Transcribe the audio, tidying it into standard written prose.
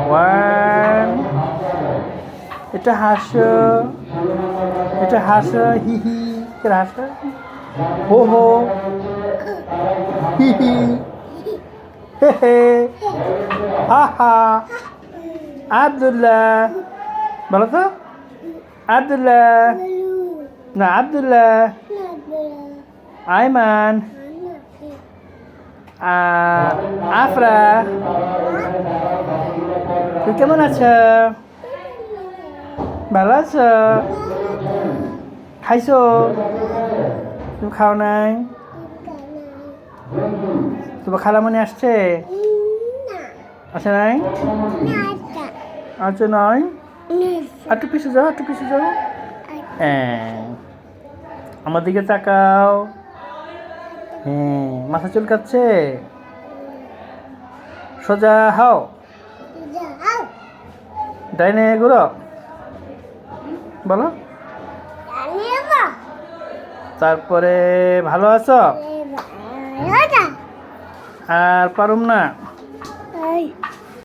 One, এটা হাসো, এটা হাসো, হি হি, এটা হাসো, হো হো, হি হি, হে হে, হা হা। আব্দুল্লাহ, বলো তো, আব্দুল্লাহ, না আব্দুল্লাহ, আয়মান, আফরা, তুই কেমন আছো? ভালো আছো? খাইছো? তুমি খাও নাই? তোমার খালামণি আসছে? আসে নাই? আচ্ছা নয়, একটু পিছিয়ে যাও, একটু পিছিয়ে যাও। হ্যাঁ, আমার দিকে তাকাও। হ্যাঁ, মাথা চুলকাচ্ছে, সোজা হও, ডাইনে ঘুরো, বলো। তারপরে ভালো আছো? আর পারুম না।